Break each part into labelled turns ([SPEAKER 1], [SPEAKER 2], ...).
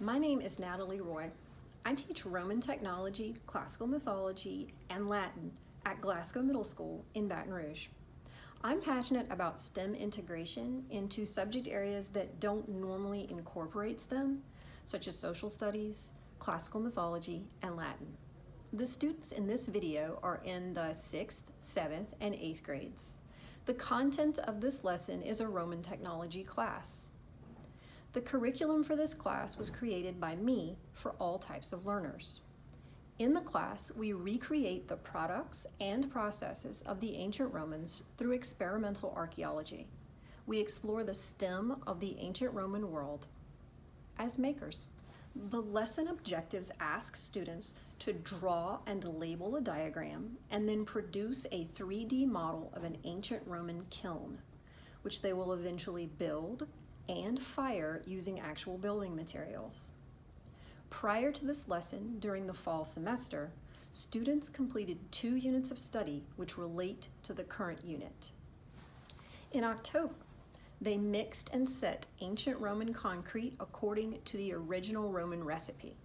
[SPEAKER 1] My name is Nathalie Roy. I teach Roman technology, classical mythology, and Latin at Glasgow Middle School in Baton Rouge. I'm passionate about STEM integration into subject areas that don't normally incorporate STEM, such as social studies, classical mythology, and Latin. The students in this video are in the 6th, 7th, and 8th grades. The content of this lesson is a Roman technology class. The curriculum for this class was created by me for all types of learners. In the class, we recreate the products and processes of the ancient Romans through experimental archaeology. We explore the STEM of the ancient Roman world as makers. The lesson objectives ask students to draw and label a diagram and then produce a 3D model of an ancient Roman kiln, which they will eventually build and fire using actual building materials. Prior to this lesson, during the fall semester, students completed 2 units of study which relate to the current unit. In October, they mixed and set ancient Roman concrete according to the original Roman recipe.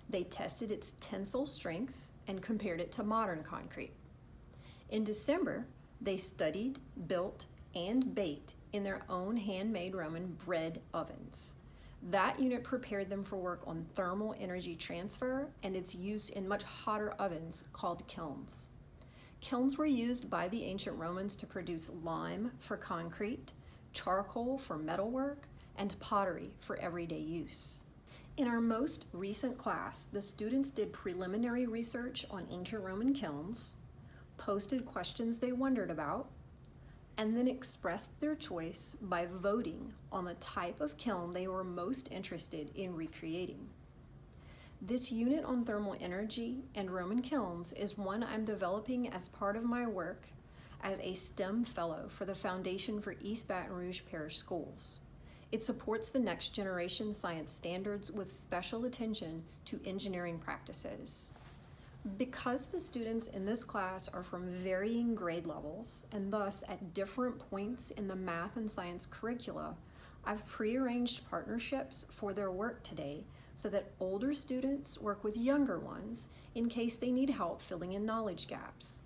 [SPEAKER 1] They tested its tensile strength and compared it to modern concrete. In December, they studied, built, and baked in their own handmade Roman bread ovens. That unit prepared them for work on thermal energy transfer and its use in much hotter ovens called kilns. Kilns were used by the ancient Romans to produce lime for concrete, charcoal for metalwork, and pottery for everyday use. In our most recent class, the students did preliminary research on ancient Roman kilns, posted questions they wondered about, and then expressed their choice by voting on the type of kiln they were most interested in recreating. This unit on thermal energy and Roman kilns is one I'm developing as part of my work as a STEM fellow for the Foundation for East Baton Rouge Parish Schools. It supports the next generation science standards with special attention to engineering practices. Because the students in this class are from varying grade levels and thus at different points in the math and science curricula, I've prearranged partnerships for their work today so that older students work with younger ones in case they need help filling in knowledge gaps.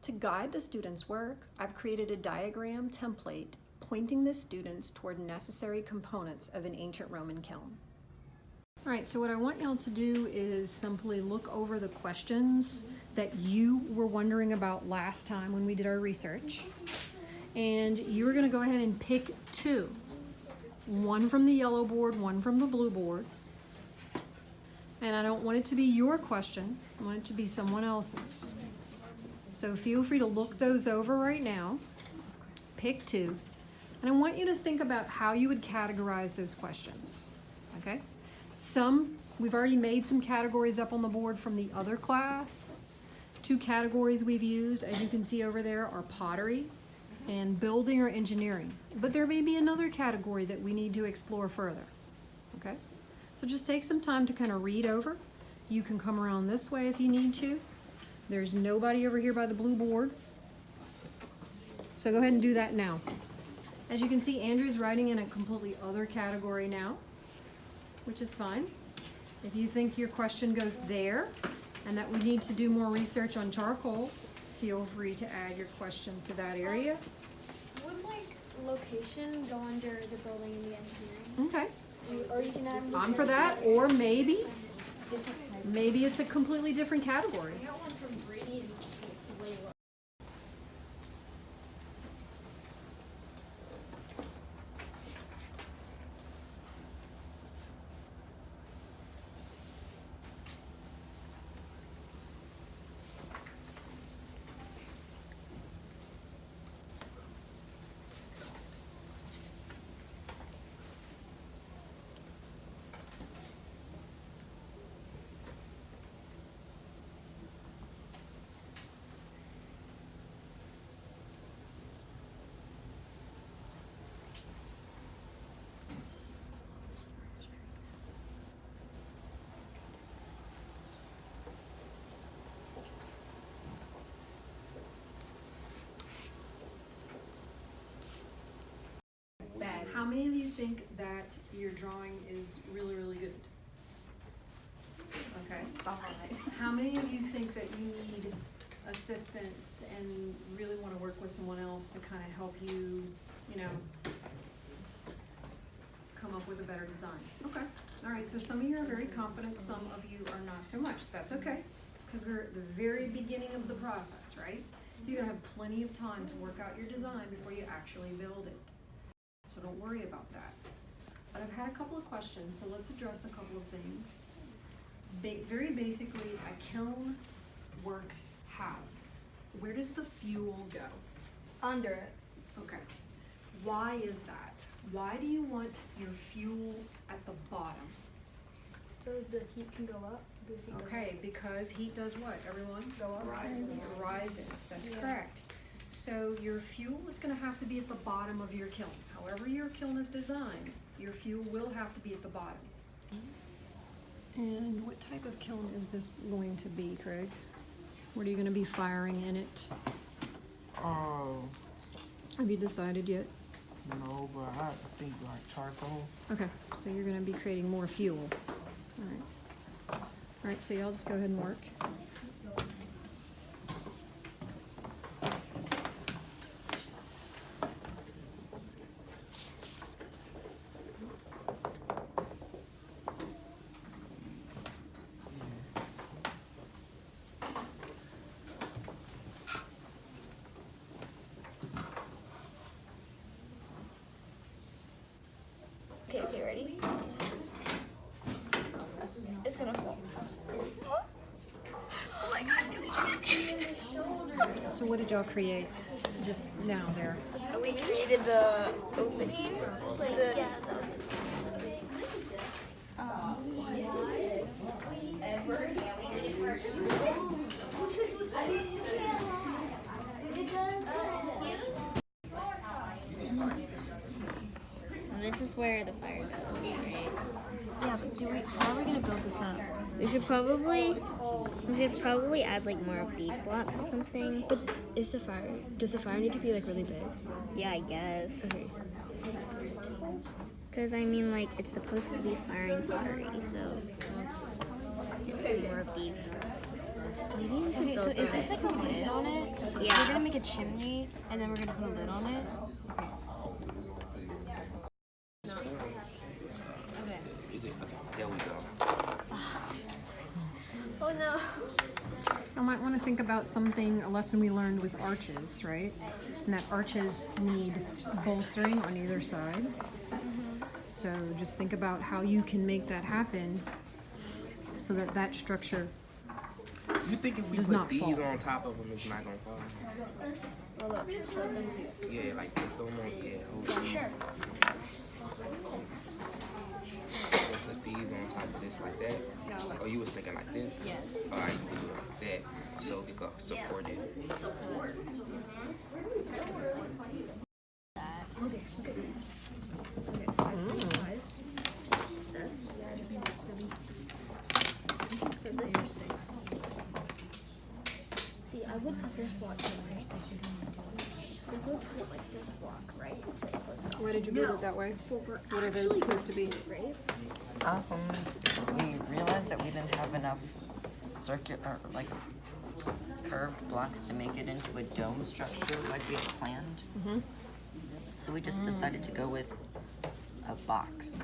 [SPEAKER 1] To guide the students' work, I've created a diagram template pointing the students toward necessary components of an ancient Roman kiln. All right, so what I want y'all to do is simply look over the questions that you were wondering about last time when we did our research. And you're gonna go ahead and pick 2. One from the yellow board, one from the blue board. And I don't want it to be your question, I want it to be someone else's. So feel free to look those over right now. Pick 2. And I want you to think about how you would categorize those questions, okay? We've already made some categories up on the board from the other class. 2 categories we've used, as you can see over there, are pottery and building or engineering. But there may be another category that we need to explore further, okay? So just take some time to kind of read over. You can come around this way if you need to. There's nobody over here by the blue board. So go ahead and do that now. As you can see, Andrew's writing in a completely other category now, which is fine. If you think your question goes there and that we need to do more research on charcoal, feel free to add your question to that area.
[SPEAKER 2] Would location go under the building and the engineering?
[SPEAKER 1] Okay.
[SPEAKER 2] Or you can add
[SPEAKER 1] I'm for that, or maybe it's a completely different category.
[SPEAKER 2] I got one from Brady and Layla. How many of you think that your drawing is really, really good?
[SPEAKER 1] assistance and really wanna work with someone else to kinda help you, come up with a better design. Okay, alright, so some of you are very confident, some of you are not so much. That's okay, cause we're at the very beginning of the process, right? You're gonna have plenty of time to work out your design before you actually build it. So don't worry about that. But I've had a couple of questions, so let's address a couple of things. Very basically, a kiln works how? Where does the fuel go?
[SPEAKER 2] Under it.
[SPEAKER 1] Okay. Why is that? Why do you want your fuel at the bottom?
[SPEAKER 2] So the heat can go up.
[SPEAKER 1] Okay, because heat does what, everyone?
[SPEAKER 2] Go up.
[SPEAKER 1] It rises, that's correct. So your fuel is gonna have to be at the bottom of your kiln. However your kiln is designed, your fuel will have to be at the bottom. And what type of kiln is this going to be, Craig? What are you gonna be firing in it? Have you decided yet?
[SPEAKER 3] No, but I think like charcoal.
[SPEAKER 1] Okay, so you're gonna be creating more fuel. Alright. Alright, so y'all just go ahead and work.
[SPEAKER 2] Okay, ready? It's gonna fall. Oh my god.
[SPEAKER 1] So what did y'all create just now there?
[SPEAKER 2] We created the opening for the.
[SPEAKER 4] This is where the fire goes, right?
[SPEAKER 5] Yeah, but how are we gonna build this up?
[SPEAKER 4] We should probably add like more of these blocks or something.
[SPEAKER 5] But does the fire need to be like really big?
[SPEAKER 4] Yeah, I guess.
[SPEAKER 5] Okay.
[SPEAKER 4] Because I mean, like, it's supposed to be firing pottery, so let's do more of these.
[SPEAKER 5] Maybe we should so is this like a lid on it? So
[SPEAKER 4] Yeah.
[SPEAKER 5] we're gonna make a chimney and then we're gonna put a lid on it?
[SPEAKER 3] Is it? Okay, there we go.
[SPEAKER 2] Oh no.
[SPEAKER 1] I might want to think about a lesson we learned with arches, right? And that arches need bolstering on either side. So just think about how you can make that happen so that that structure,
[SPEAKER 3] You think if we
[SPEAKER 1] Does
[SPEAKER 3] put
[SPEAKER 1] not
[SPEAKER 3] these
[SPEAKER 1] fall.
[SPEAKER 3] on top of them, it's not gonna fall?
[SPEAKER 2] Well, look, let's put them too.
[SPEAKER 3] Yeah, like put them on. Yeah. Okay.
[SPEAKER 2] Sure.
[SPEAKER 3] So put these on top of this like that.
[SPEAKER 2] No.
[SPEAKER 3] Oh, you was thinking like this?
[SPEAKER 2] Yes.
[SPEAKER 3] All right, you can do it like that. So we go support it.
[SPEAKER 2] So this is. See, I would put this block here. We would put it like this block, right? To close
[SPEAKER 1] why did you build it that way? What are those supposed to be?
[SPEAKER 2] right?
[SPEAKER 6] We realized that we didn't have enough circular, like curved blocks to make it into a dome structure like we had planned. So we just decided to go with a box.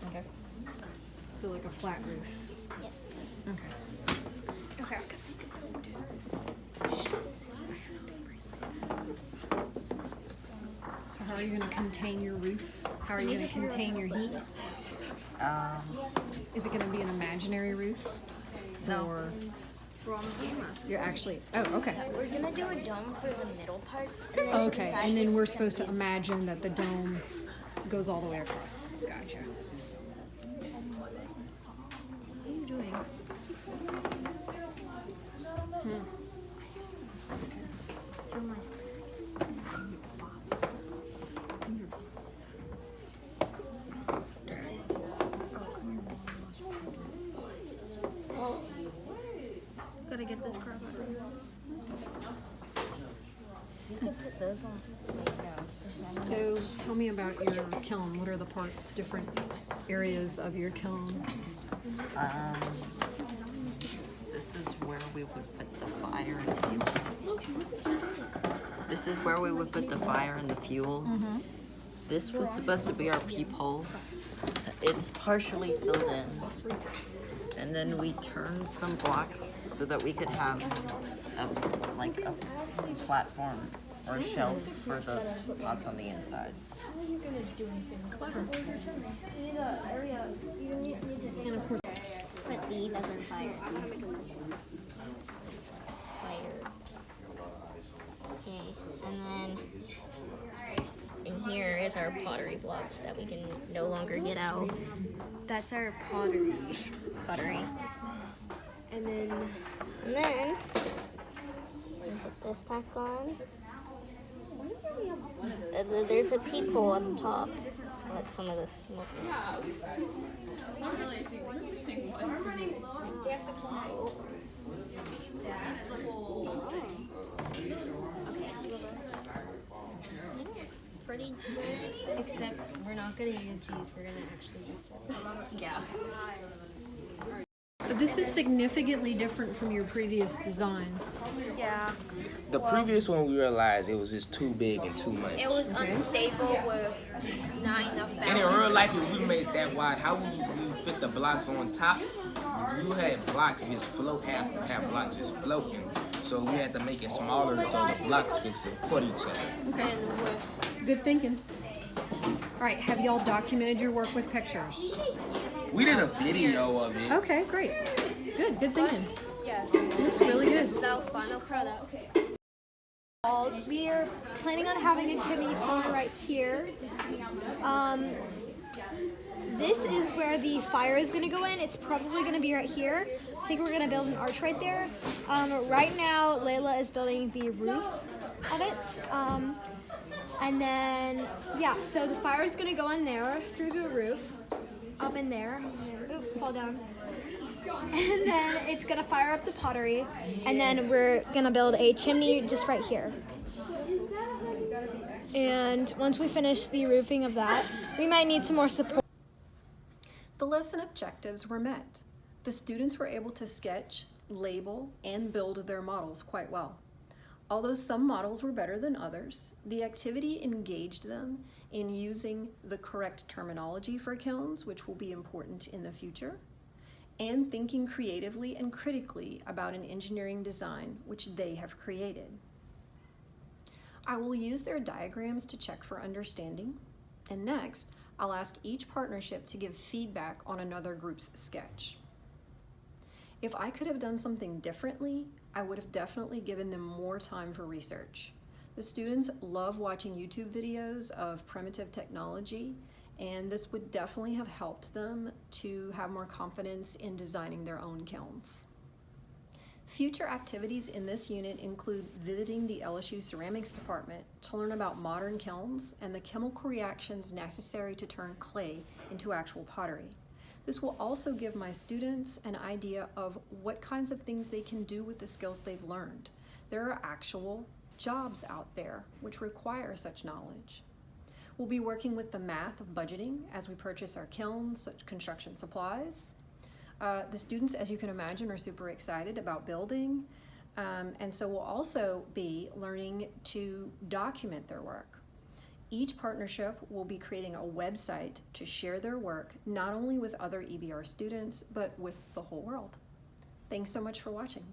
[SPEAKER 1] Okay. So like a flat roof?
[SPEAKER 2] Yeah.
[SPEAKER 1] Okay.
[SPEAKER 2] Okay.
[SPEAKER 1] So how are you going to contain your roof? How are you going to contain your heat? Is it going to be an imaginary roof?
[SPEAKER 6] No.
[SPEAKER 1] Or
[SPEAKER 2] We're on the camera.
[SPEAKER 1] you're actually, oh, okay.
[SPEAKER 4] We're gonna do a dome for the middle parts. And then
[SPEAKER 1] Okay, and then we're supposed to imagine that the dome goes all the way across. Gotcha.
[SPEAKER 5] What are you doing?
[SPEAKER 2] Gotta get this crap out of here.
[SPEAKER 4] we could put those on.
[SPEAKER 1] So tell me about your kiln. What are the parts, different areas of your kiln?
[SPEAKER 6] This is where we would put the fire and fuel. This is where we would put the fire and the fuel. This was supposed to be our peephole. It's partially filled in. And then we turned some blocks so that we could have a platform or a shelf for the pots on the inside.
[SPEAKER 4] Put these as our fire. Okay, and then in here is our pottery blocks that we can no longer get out.
[SPEAKER 5] That's our pottery.
[SPEAKER 4] Pottery.
[SPEAKER 5] And then
[SPEAKER 4] we put this back on. There's a peephole at the top. Let some of this smoke in. Pretty good.
[SPEAKER 5] except we're not gonna use these. We're gonna actually just
[SPEAKER 1] This is significantly different from your previous design.
[SPEAKER 2] Yeah.
[SPEAKER 3] The previous one we realized it was just too big and too much.
[SPEAKER 2] It was unstable with not enough balance.
[SPEAKER 3] And in real life, if we made it that wide, how would you fit the blocks on top? You had blocks just float, have blocks just floating. So we had to make it smaller so the blocks could support each other.
[SPEAKER 1] Okay. Good thinking. All right, have y'all documented your work with pictures?
[SPEAKER 3] We did a video of it.
[SPEAKER 1] Okay, great. Good thinking.
[SPEAKER 2] Yes.
[SPEAKER 1] Looks really good.
[SPEAKER 2] This is our final product. Walls. We are planning on having a chimney somewhere right here. This is where the fire is going to go in. It's probably going to be right here. I think we're going to build an arch right there. Right now, Layla is building the roof of it. And then, yeah, so the fire is going to go in there through the roof, up in there. Oop, fall down. And then it's going to fire up the pottery. And then we're going to build a chimney just right here. And once we finish the roofing of that, we might need some more support.
[SPEAKER 1] The lesson objectives were met. The students were able to sketch, label, and build their models quite well. Although some models were better than others, the activity engaged them in using the correct terminology for kilns, which will be important in the future, and thinking creatively and critically about an engineering design which they have created. I will use their diagrams to check for understanding, and next, I'll ask each partnership to give feedback on another group's sketch. If I could have done something differently, I would have definitely given them more time for research. The students love watching YouTube videos of primitive technology, and this would definitely have helped them to have more confidence in designing their own kilns. Future activities in this unit include visiting the LSU Ceramics Department to learn about modern kilns and the chemical reactions necessary to turn clay into actual pottery. This will also give my students an idea of what kinds of things they can do with the skills they've learned. There are actual jobs out there which require such knowledge. We'll be working with the math of budgeting as we purchase our kilns, construction supplies. The students, as you can imagine, are super excited about building, and so we'll also be learning to document their work. Each partnership will be creating a website to share their work, not only with other EBR students, but with the whole world. Thanks so much for watching.